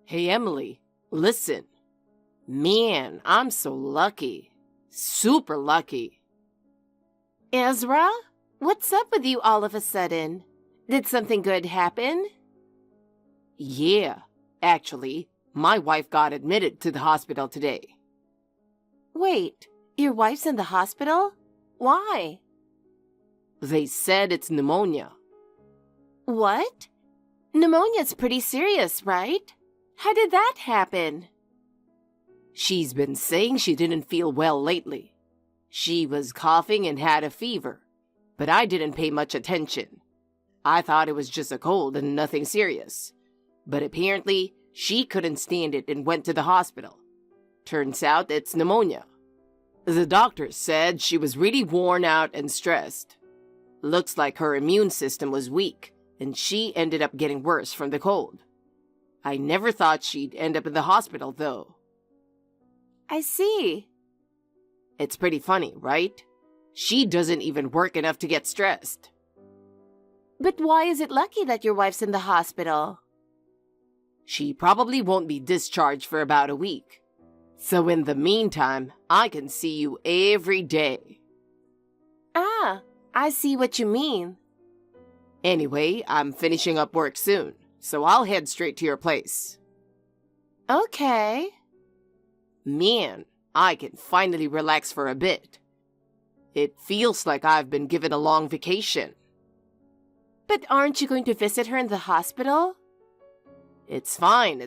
Hey, Emily, listen. Man, I'm so lucky. Super lucky. Ezra? What's up with you all of a sudden? Did something good happen? Yeah, actually, my wife got admitted to the hospital today. Wait, your wife's in the hospital? Why? They said it's pneumonia. What? Pneumonia's pretty serious, right? How did that happen? She's been saying she didn't feel well lately. She was coughing and had a fever, but I didn't pay much attention. I thought it was just a cold and nothing serious. But apparently, she couldn't stand it and went to the hospital. Turns out it's pneumonia. The doctor said she was really worn out and stressed. Looks like her immune system was weak, and she ended up getting worse from the cold. I never thought she'd end up in the hospital, though. I see. It's pretty funny, right? She doesn't even work enough to get stressed. But why is it lucky that your wife's in the hospital? She probably won't be discharged for about a week. So in the meantime, I can see you every day. Ah, I see what you mean. Anyway, I'm finishing up work soon, so I'll head straight to your place. Okay. Man, I can finally relax for a bit. It feels like I've been given a long vacation. But aren't you going to visit her in the hospital? It's fine.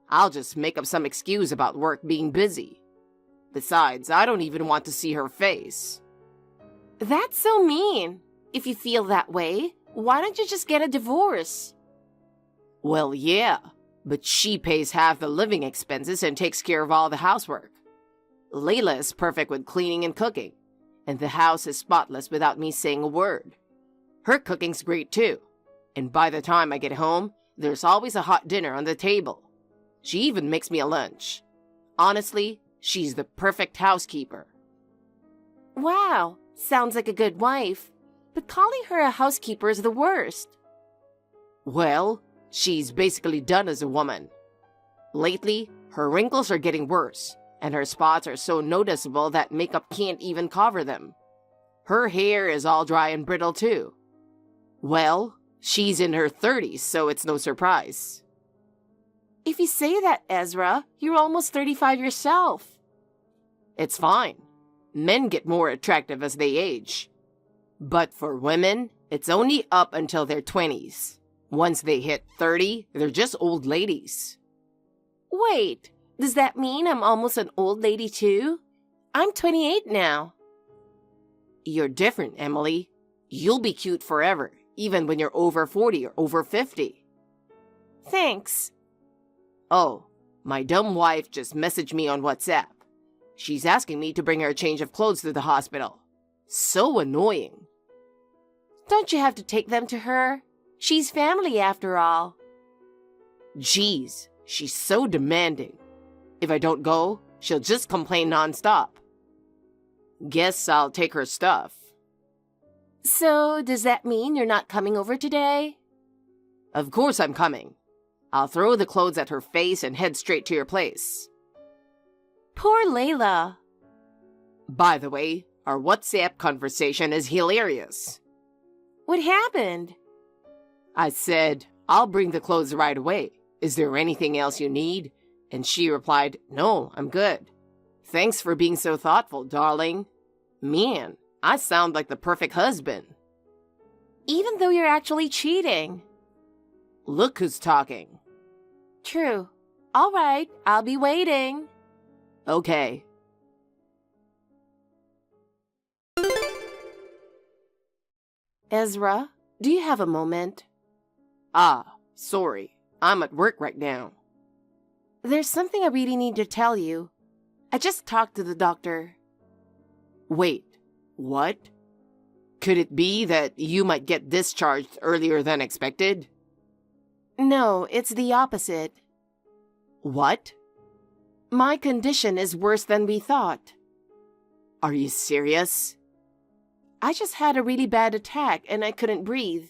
I'll just make up some excuse about work being busy. Besides, I don't even want to see her face. That's so mean. If you feel that way, why don't you just get a divorce? Well, yeah, but she pays half the living expenses and takes care of all the housework. Layla is perfect with cleaning and cooking, and the house is spotless without me saying a word. Her cooking's great too, and by the time I get home, there's always a hot dinner on the table. She even makes me a lunch. Honestly, she's the perfect housekeeper. Wow, sounds like a good wife. But calling her a housekeeper is the worst. Well, she's basically done as a woman. Lately, her wrinkles are getting worse, and her spots are so noticeable that makeup can't even cover them. Her hair is all dry and brittle too. Well, she's in her 30s, so it's no surprise. If you say that, Ezra, you're almost 35 yourself. It's fine. Men get more attractive as they age. But for women, it's only up until their 20s. Once they hit 30, they're just old ladies. Wait, does that mean I'm almost an old lady too? I'm 28 now. You're different, Emily. You'll be cute forever, even when you're over 40 or over 50. Thanks. Oh, my dumb wife just messaged me on WhatsApp. She's asking me to bring her a change of clothes to the hospital. So annoying. Don't you have to take them to her? She's family after all. Jeez, she's so demanding. If I don't go, she'll just complain nonstop. Guess I'll take her stuff. So, does that mean you're not coming over today? Of course I'm coming. I'll throw the clothes at her face and head straight to your place. Poor Layla. By the way, our WhatsApp conversation is hilarious. What happened? I said, I'll bring the clothes right away. Is there anything else you need? And she replied, no, I'm good. Thanks for being so thoughtful, darling. Man, I sound like the perfect husband. Even though you're actually cheating. Look who's talking. True. All right, I'll be waiting. Okay. Ezra, do you have a moment? Ah, sorry. I'm at work right now. There's something I really need to tell you. I just talked to the doctor. Wait, what? Could it be that you might get discharged earlier than expected? No, it's the opposite. What? My condition is worse than we thought. Are you serious? I just had a really bad attack and I couldn't breathe.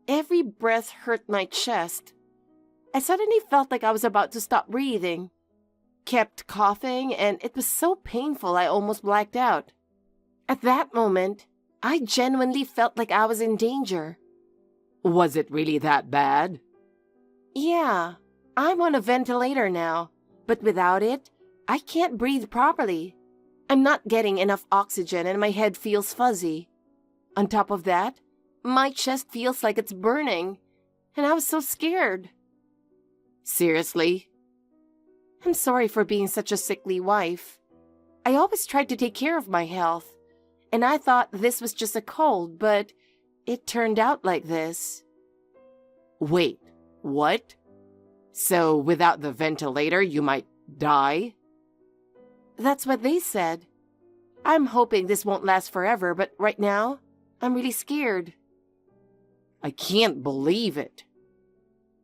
Every breath hurt my chest. I suddenly felt like I was about to stop breathing. Kept coughing, and it was so painful I almost blacked out. At that moment, I genuinely felt like I was in danger. Was it really that bad? Yeah, I'm on a ventilator now, but without it, I can't breathe properly. I'm not getting enough oxygen and my head feels fuzzy. On top of that, my chest feels like it's burning, and I was so scared. Seriously? I'm sorry for being such a sickly wife. I always tried to take care of my health, and I thought this was just a cold, but it turned out like this. Wait, what? So without the ventilator, you might die? That's what they said. I'm hoping this won't last forever, but right now, I'm really scared. I can't believe it.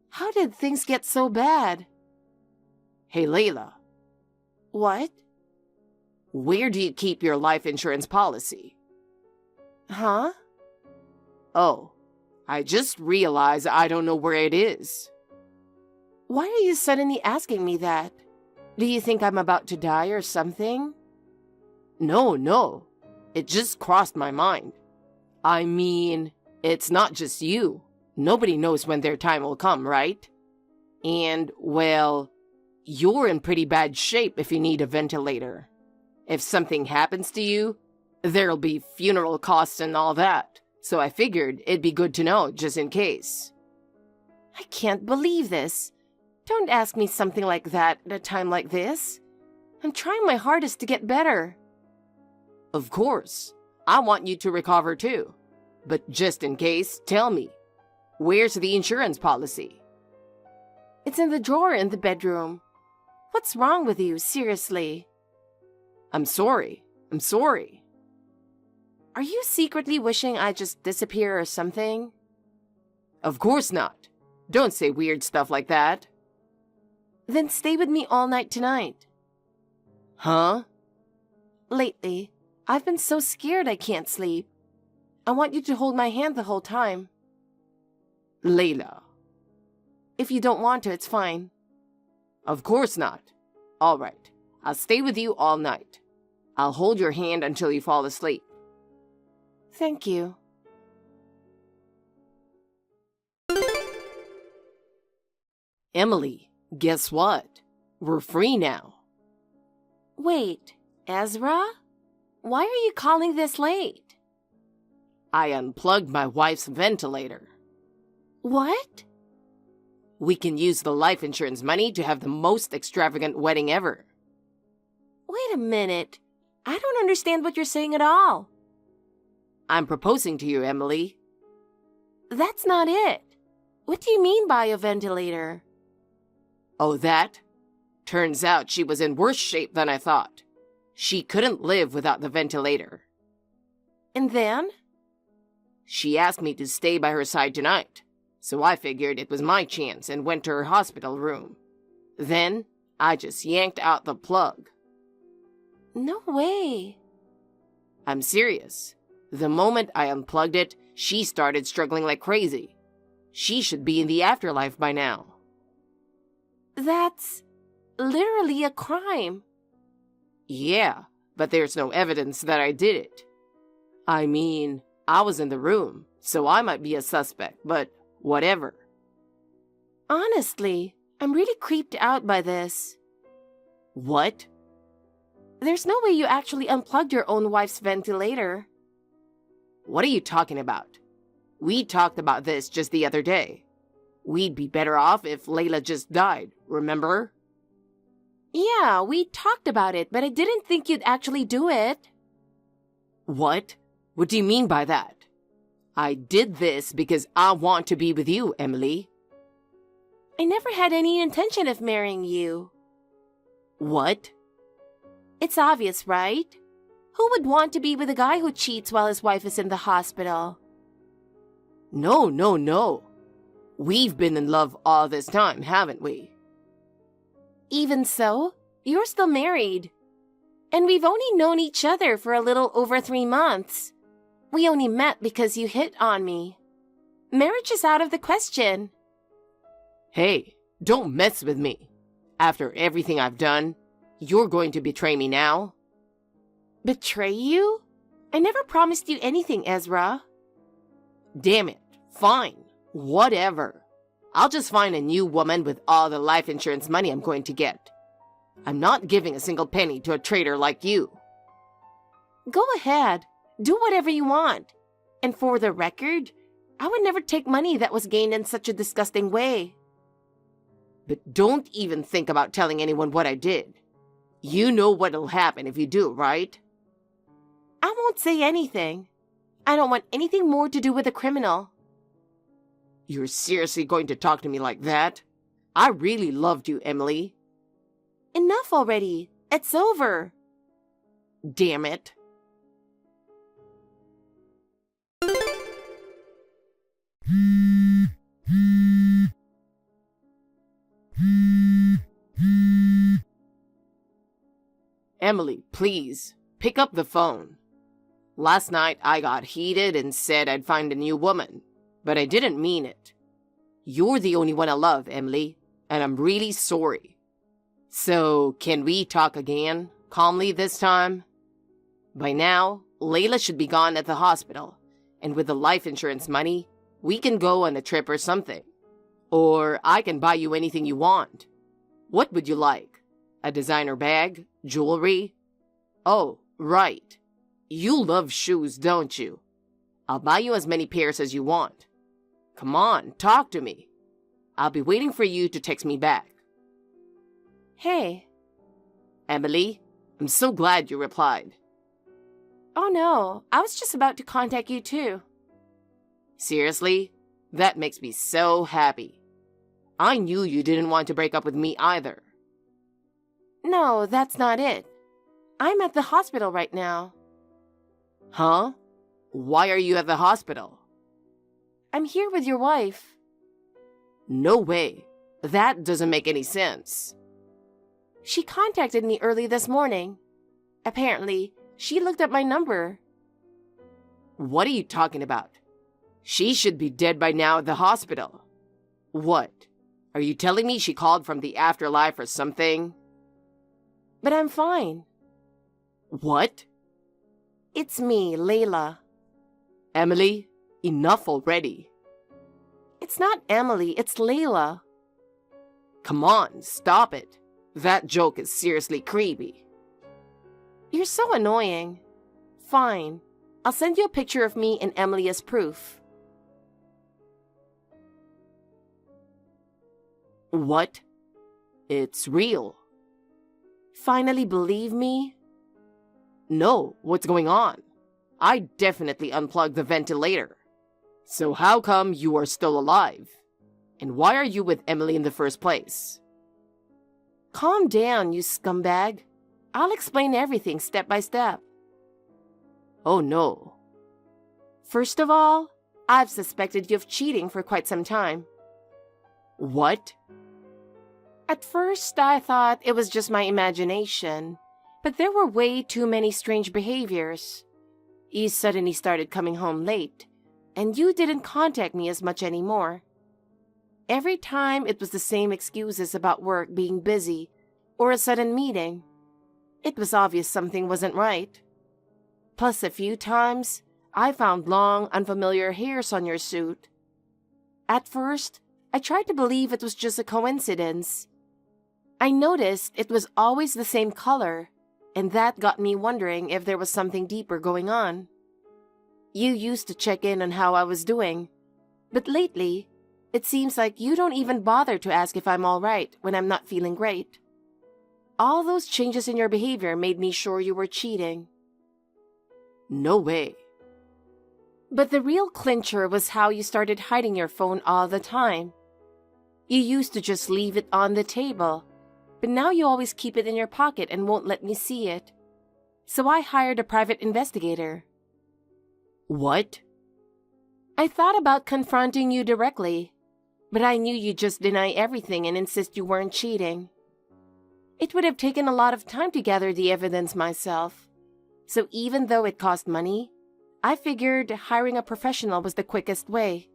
How did things get so bad? Hey, Layla. What? Where do you keep your life insurance policy? Huh? Oh, I just realized I don't know where it is. Why are you suddenly asking me that? Do you think I'm about to die or something? No. It just crossed my mind. I mean, it's not just you. Nobody knows when their time will come, right? And, well, you're in pretty bad shape if you need a ventilator. If something happens to you, there'll be funeral costs and all that. So I figured it'd be good to know, just in case. I can't believe this. Don't ask me something like that at a time like this. I'm trying my hardest to get better. Of course. I want you to recover too. But just in case, tell me, where's the insurance policy? It's in the drawer in the bedroom. What's wrong with you, seriously? I'm sorry. Are you secretly wishing I'd just disappear or something? Of course not. Don't say weird stuff like that. Then stay with me all night tonight. Huh? Lately, I've been so scared I can't sleep. I want you to hold my hand the whole time. Layla. If you don't want to, it's fine. Of course not. All right. I'll stay with you all night. I'll hold your hand until you fall asleep. Thank you. Emily, guess what? We're free now. Wait, Ezra? Why are you calling this late? I unplugged my wife's ventilator. What? We can use the life insurance money to have the most extravagant wedding ever. Wait a minute. I don't understand what you're saying at all. I'm proposing to you, Emily. That's not it. What do you mean by a ventilator? Oh, that? Turns out she was in worse shape than I thought. She couldn't live without the ventilator. And then? She asked me to stay by her side tonight, so I figured it was my chance and went to her hospital room. Then, I just yanked out the plug. No way. I'm serious. The moment I unplugged it, she started struggling like crazy. She should be in the afterlife by now. That's literally a crime. Yeah, but there's no evidence that I did it. I mean, I was in the room, so I might be a suspect, but whatever. Honestly, I'm really creeped out by this. What? There's no way you actually unplugged your own wife's ventilator. What are you talking about? We talked about this just the other day. We'd be better off if Layla just died, remember? Yeah, we talked about it, but I didn't think you'd actually do it. What? What do you mean by that? I did this because I want to be with you, Emily. I never had any intention of marrying you. What? It's obvious, right? Who would want to be with a guy who cheats while his wife is in the hospital? No. We've been in love all this time, haven't we? Even so, you're still married. And we've only known each other for a little over 3 months. We only met because you hit on me. Marriage is out of the question. Hey, Don't mess with me. After everything I've done, you're going to betray me now? Betray you? I never promised you anything, Ezra. Damn it. Fine. Whatever. I'll just find a new woman with all the life insurance money I'm going to get. I'm not giving a single penny to a traitor like you. Go ahead. Do whatever you want. And for the record, I would never take money that was gained in such a disgusting way. But don't even think about telling anyone what I did. You know what'll happen if you do, right? I won't say anything. I don't want anything more to do with a criminal. You're seriously going to talk to me like that? I really loved you, Emily. Enough already. It's over. Damn it. Emily, please, pick up the phone. Last night I got heated and said I'd find a new woman, but I didn't mean it. You're the only one I love, Emily, and I'm really sorry. So, can we talk again, calmly this time? By now, Layla should be gone at the hospital, and with the life insurance money, we can go on a trip or something. Or I can buy you anything you want. What would you like? A designer bag? Jewelry? Oh, right. You love shoes, don't you? I'll buy you as many pairs as you want. Come on, talk to me. I'll be waiting for you to text me back. Hey. Emily, I'm so glad you replied. Oh no, I was just about to contact you too. Seriously? That makes me so happy. I knew you didn't want to break up with me either. No, that's not it. I'm at the hospital right now. Huh? Why are you at the hospital? I'm here with your wife. No way. That doesn't make any sense. She contacted me early this morning. Apparently, she looked up my number. What are you talking about? She should be dead by now at the hospital. What? Are you telling me she called from the afterlife or something? But I'm fine. What? It's me, Layla. Emily, enough already. It's not Emily, it's Layla. Come on, stop it. That joke is seriously creepy. You're so annoying. Fine. I'll send you a picture of me and Emily as proof. What? It's real. Finally believe me? No, what's going on? I definitely unplugged the ventilator. So how come you are still alive? And why are you with Emily in the first place? Calm down, you scumbag. I'll explain everything step by step. Oh no. First of all, I've suspected you of cheating for quite some time. What? At first, I thought it was just my imagination, but there were way too many strange behaviors. You suddenly started coming home late, and you didn't contact me as much anymore. Every time it was the same excuses about work being busy or a sudden meeting. It was obvious something wasn't right. Plus, a few times, I found long, unfamiliar hairs on your suit. At first, I tried to believe it was just a coincidence. I noticed it was always the same color, and that got me wondering if there was something deeper going on. You used to check in on how I was doing, but lately, it seems like you don't even bother to ask if I'm all right when I'm not feeling great. All those changes in your behavior made me sure you were cheating. No way. But the real clincher was how you started hiding your phone all the time. You used to just leave it on the table, but now you always keep it in your pocket and won't let me see it. So I hired a private investigator. What? I thought about confronting you directly, but I knew you'd just deny everything and insist you weren't cheating. It would have taken a lot of time to gather the evidence myself, so even though it cost money, I figured hiring a professional was the quickest way.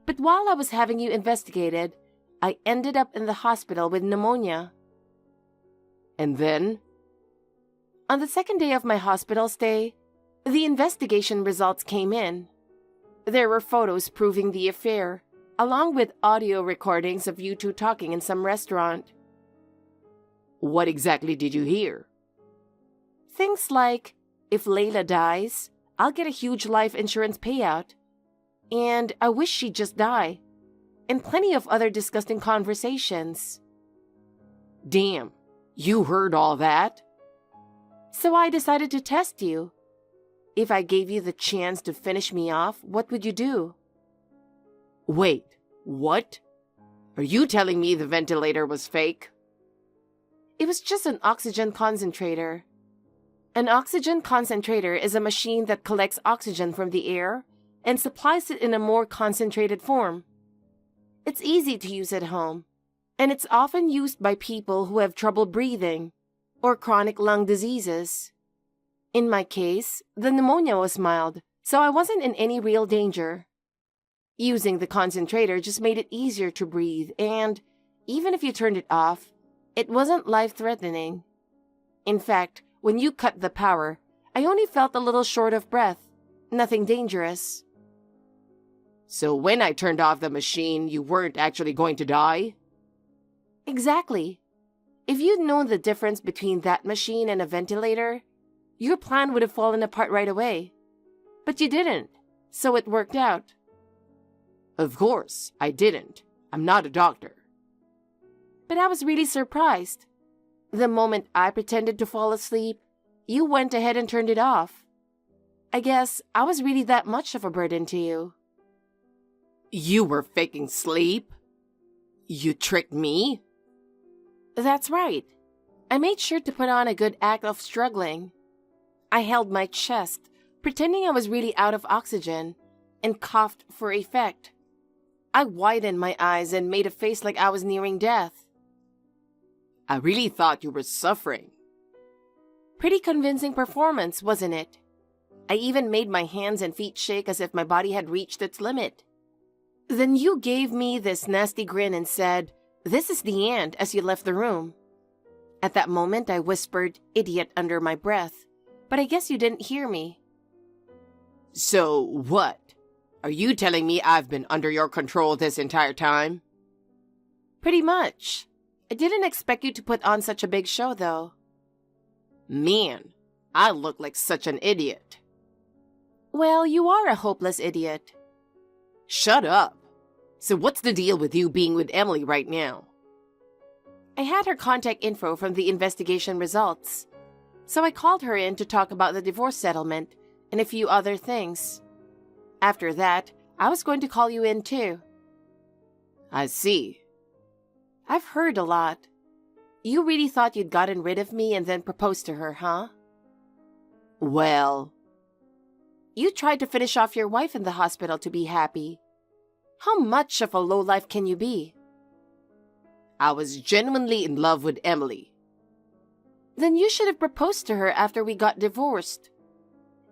But while I was having you investigated, I ended up in the hospital with pneumonia. And then? On the second day of my hospital stay, the investigation results came in. There were photos proving the affair, along with audio recordings of you two talking in some restaurant. What exactly did you hear? Things like, if Layla dies, I'll get a huge life insurance payout. And I wish she'd just die. And plenty of other disgusting conversations. Damn, you heard all that? So I decided to test you. If I gave you the chance to finish me off, what would you do? Wait, what? Are you telling me the ventilator was fake? It was just an oxygen concentrator. An oxygen concentrator is a machine that collects oxygen from the air and supplies it in a more concentrated form. It's easy to use at home, and it's often used by people who have trouble breathing or chronic lung diseases. In my case, the pneumonia was mild, so I wasn't in any real danger. Using the concentrator just made it easier to breathe, and even if you turned it off, it wasn't life-threatening. In fact, when you cut the power, I only felt a little short of breath, nothing dangerous. So when I turned off the machine, you weren't actually going to die? Exactly. If you'd known the difference between that machine and a ventilator, your plan would have fallen apart right away. But you didn't, so it worked out. Of course, I didn't. I'm not a doctor. But I was really surprised. The moment I pretended to fall asleep, you went ahead and turned it off. I guess I was really that much of a burden to you. You were faking sleep? You tricked me? That's right. I made sure to put on a good act of struggling. I held my chest, pretending I was really out of oxygen, and coughed for effect. I widened my eyes and made a face like I was nearing death. I really thought you were suffering. Pretty convincing performance, wasn't it? I even made my hands and feet shake as if my body had reached its limit. Then you gave me this nasty grin and said, "This is the end," as you left the room. At that moment, I whispered, "Idiot," under my breath, but I guess you didn't hear me. So what? Are you telling me I've been under your control this entire time? Pretty much. I didn't expect you to put on such a big show, though. Man, I look like such an idiot. Well, you are a hopeless idiot. Shut up. So what's the deal with you being with Emily right now? I had her contact info from the investigation results, so I called her in to talk about the divorce settlement and a few other things. After that, I was going to call you in too. I see. I've heard a lot. You really thought you'd gotten rid of me and then proposed to her, huh? Well, you tried to finish off your wife in the hospital to be happy. How much of a lowlife can you be? I was genuinely in love with Emily. Then you should have proposed to her after we got divorced.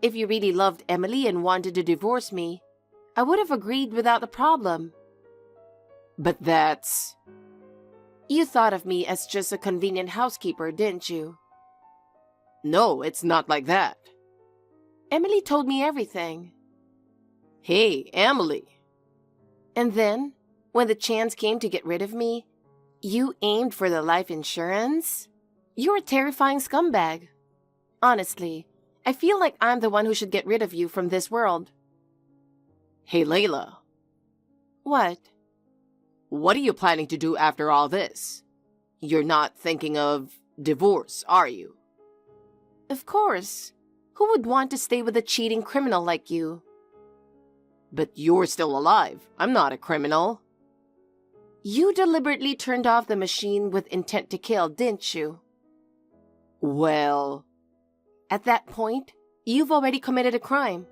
If you really loved Emily and wanted to divorce me, I would have agreed without a problem. But that's... You thought of me as just a convenient housekeeper, didn't you? No, it's not like that. Emily told me everything. Hey, Emily. And then, when the chance came to get rid of me, you aimed for the life insurance? You're a terrifying scumbag. Honestly, I feel like I'm the one who should get rid of you from this world. Hey, Layla. What? What are you planning to do after all this? You're not thinking of divorce, are you? Of course. Who would want to stay with a cheating criminal like you? But you're still alive. I'm not a criminal. You deliberately turned off the machine with intent to kill, didn't you? Well... At that point, you've already committed a crime.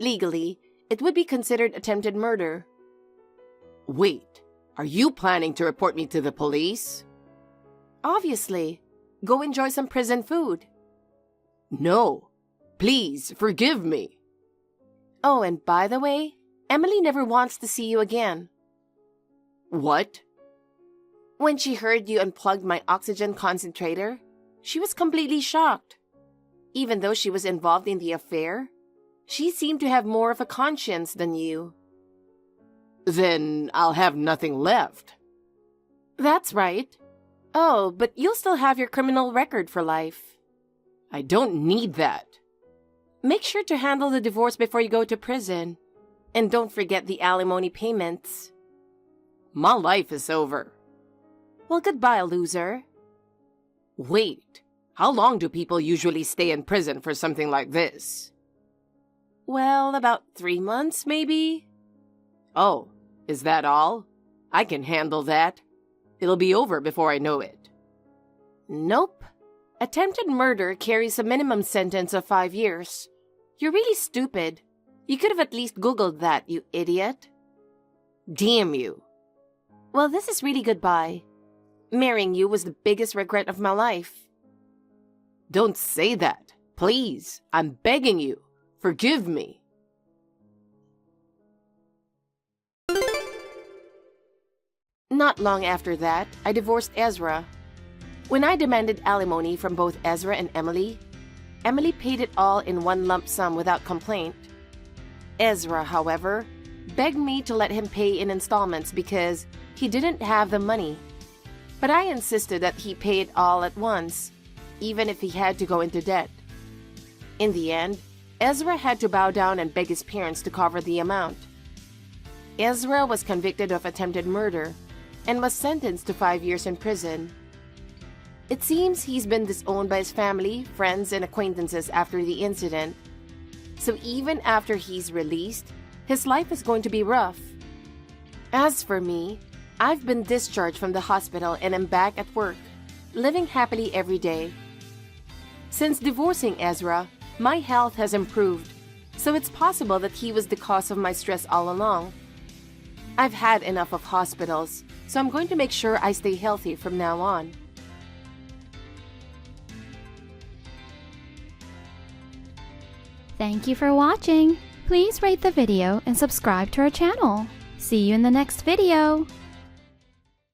Legally, it would be considered attempted murder. Wait, are you planning to report me to the police? Obviously. Go enjoy some prison food. No. Please, forgive me. Oh, and by the way, Emily never wants to see you again. What? When she heard you unplugged my oxygen concentrator, she was completely shocked. Even though she was involved in the affair, she seemed to have more of a conscience than you. Then I'll have nothing left. That's right. Oh, but you'll still have your criminal record for life. I don't need that. Make sure to handle the divorce before you go to prison. And don't forget the alimony payments. My life is over. Well, goodbye, loser. Wait, how long do people usually stay in prison for something like this? Well, about 3 months, maybe? Oh, is that all? I can handle that. It'll be over before I know it. Nope. Attempted murder carries a minimum sentence of 5 years. You're really stupid. You could have at least Googled that, you idiot. Damn you. Well, this is really goodbye. Marrying you was the biggest regret of my life. Don't say that. Please, I'm begging you. Forgive me. Not long after that, I divorced Ezra. When I demanded alimony from both Ezra and Emily, Emily paid it all in one lump sum without complaint. Ezra, however, begged me to let him pay in installments because he didn't have the money. But I insisted that he pay it all at once, even if he had to go into debt. In the end, Ezra had to bow down and beg his parents to cover the amount. Ezra was convicted of attempted murder and was sentenced to 5 years in prison. It seems he's been disowned by his family, friends, and acquaintances after the incident. So even after he's released, his life is going to be rough. As for me, I've been discharged from the hospital and am back at work, living happily every day. Since divorcing Ezra, my health has improved, so it's possible that he was the cause of my stress all along. I've had enough of hospitals, so I'm going to make sure I stay healthy from now on. Thank you for watching. Please rate the video and subscribe to our channel. See you in the next video.